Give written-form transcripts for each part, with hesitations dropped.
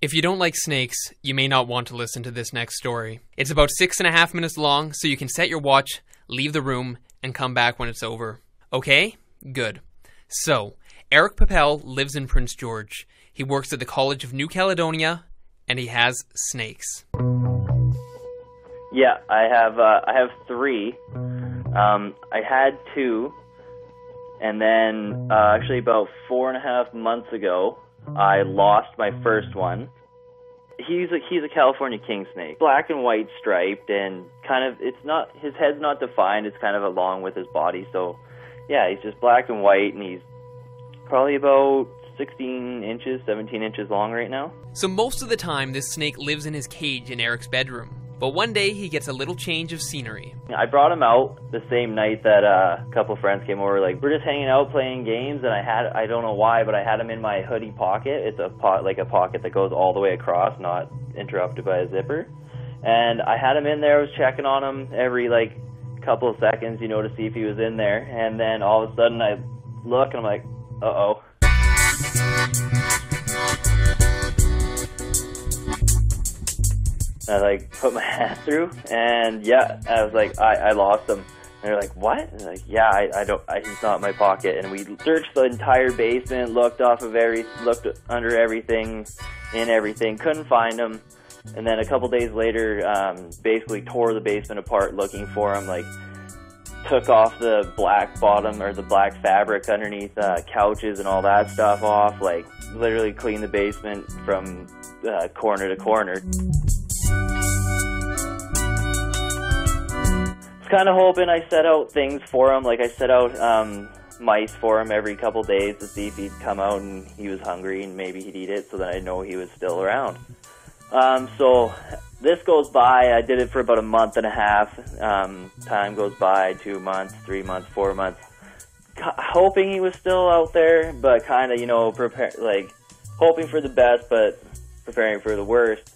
If you don't like snakes, you may not want to listen to this next story. It's about 6.5 minutes long, so you can set your watch, leave the room, and come back when it's over. Okay? Good. So, Eric Papel lives in Prince George. He works at the College of New Caledonia, and he has snakes. Yeah, I have 3. I had 2, and then actually about 4.5 months ago, I lost my first one. He's a California king snake, black and white striped, and kind of his head's not defined. It's kind of along with his body. So, yeah, he's just black and white, and he's probably about 16 inches, 17 inches long right now. So most of the time, this snake lives in his cage in Eric's bedroom. But one day, he gets a little change of scenery. I brought him out the same night that a couple friends came over. Like, we're just hanging out playing games, and I don't know why, but I had him in my hoodie pocket. It's a pocket that goes all the way across, not interrupted by a zipper. And I had him in there. I was checking on him every, couple of seconds, to see if he was in there. And then all of a sudden, I look, and I'm like, uh-oh. I put my hand through, and yeah, I was like, I lost him. And they're like, what? And I'm like, yeah, he's not in my pocket. And we searched the entire basement, looked under everything, in everything, couldn't find him. And then a couple days later, basically tore the basement apart looking for him. Took off the black bottom or the black fabric underneath couches and all that stuff off. Literally cleaned the basement from corner to corner. I was kind of hoping I set out things for him. I set out mice for him every couple days to see if he'd come out and he was hungry and maybe he'd eat it, so that I know he was still around. So this goes by. I did it for about a month and a half. Time goes by, 2 months, 3 months, 4 months, hoping he was still out there, but kind of, hoping for the best, but preparing for the worst.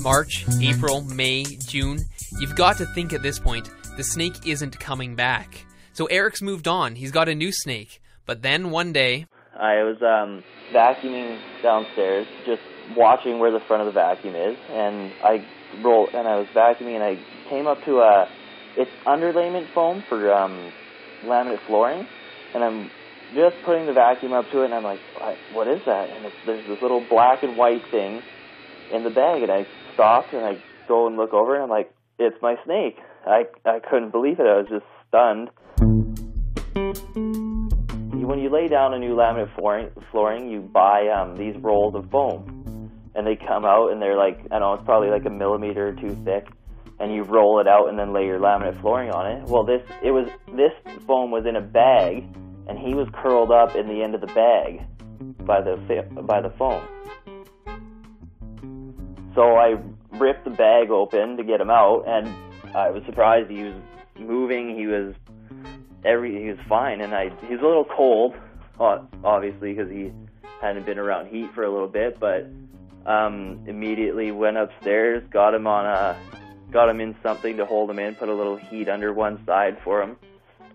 March, April, May, June. You've got to think at this point, the snake isn't coming back. So Eric's moved on. He's got a new snake. But then one day, I was vacuuming downstairs, just watching where the front of the vacuum is, and I was vacuuming, and I came up to it's underlayment foam for laminate flooring, and I'm just putting the vacuum up to it, and I'm like, what is that? And there's this little black and white thing in the bag, and I stopped, and I go and look over, and I'm like, it's my snake. I couldn't believe it. I was just stunned. When you lay down a new laminate flooring, you buy these rolls of foam, and they come out, and they're it's probably a millimeter or 2 thick, and you roll it out and then lay your laminate flooring on it. Well, this foam was in a bag, and he was curled up in the end of the bag by the foam. So I ripped the bag open to get him out, and I was surprised. He was moving. He was fine, and he was a little cold, obviously, because he hadn't been around heat for a little bit. But immediately went upstairs, got him in something to hold him in, put a little heat under one side for him,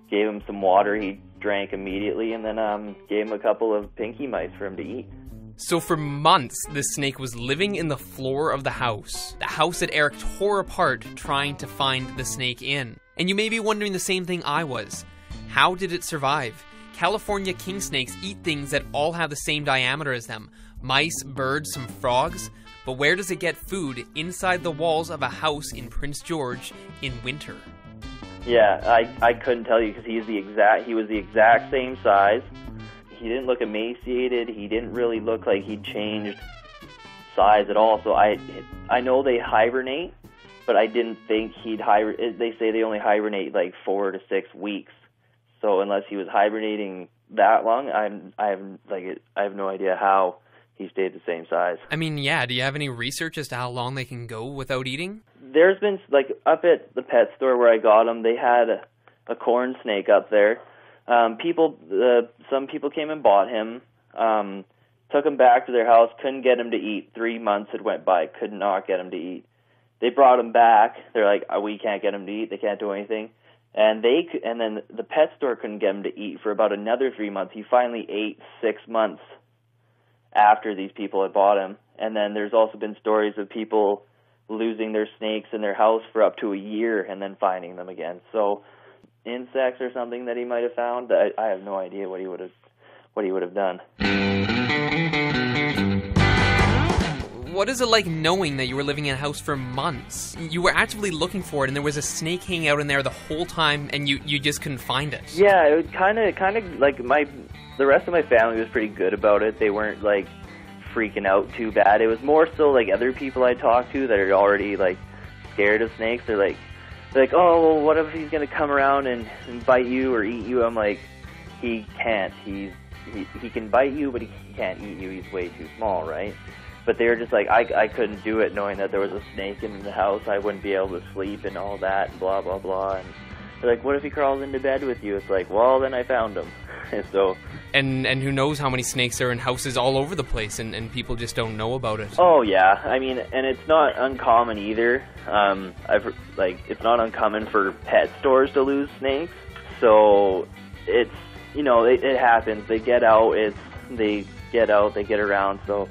gave him some water. He drank immediately, and then gave him a couple of pinky mice for him to eat. So for months, this snake was living in the floor of the house that Eric tore apart trying to find the snake in. And you may be wondering the same thing I was. How did it survive? California king snakes eat things that all have the same diameter as them. Mice, birds, some frogs. But where does it get food inside the walls of a house in Prince George in winter? Yeah, I couldn't tell you, because he was the exact same size. He didn't look emaciated. He didn't really look like he'd changed size at all. So I know they hibernate, but I didn't think he'd hibernate. They say they only hibernate 4 to 6 weeks. So unless he was hibernating that long, I have no idea how he stayed the same size. I mean, yeah. Do you have any research as to how long they can go without eating? There's been up at the pet store where I got him, they had a corn snake up there. Some people came and bought him, took him back to their house, couldn't get him to eat. 3 months had went by, could not get him to eat. They brought him back. They're like, we can't get him to eat. They can't do anything. And then the pet store couldn't get him to eat for about another 3 months. He finally ate 6 months after these people had bought him. And then there's also been stories of people losing their snakes in their house for up to a year and then finding them again. So insects or something that he might have found, I have no idea what he would have done. What is it like knowing that you were living in a house for months? You were actively looking for it, and there was a snake hanging out in there the whole time, and you just couldn't find it. Yeah, it was kind of like the rest of my family was pretty good about it. They weren't like freaking out too bad. It was more so like other people I talked to that are already like scared of snakes. They're like, oh, well, what if he's gonna come around and bite you or eat you? I'm like, he can't. He can bite you, but he can't eat you. He's way too small, right? But they were just like, I couldn't do it knowing that there was a snake in the house. I wouldn't be able to sleep and all that and blah, blah, blah. And they're like, what if he crawls into bed with you? It's like, well, then I found him. So, and who knows how many snakes are in houses all over the place, and people just don't know about it. Oh, yeah. I mean, and it's not uncommon either. It's not uncommon for pet stores to lose snakes. So it's, it happens. They get out, they get around, so...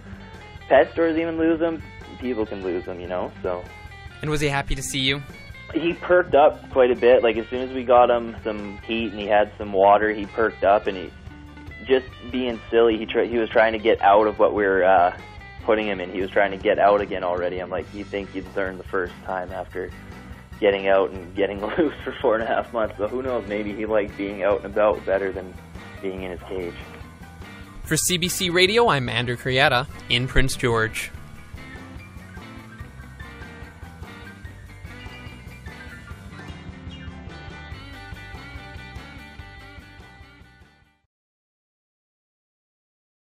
Pet stores even lose them. People can lose them, so. And was he happy to see you? He perked up quite a bit. Like, as soon as we got him some heat and he had some water, he perked up, and he, just being silly, he was trying to get out of what we were putting him in. He was trying to get out again already. I'm like, you think you'd learn the first time after getting out and getting loose for 4.5 months. So who knows, maybe he likes being out and about better than being in his cage. For CBC Radio, I'm Andrew Crietta in Prince George.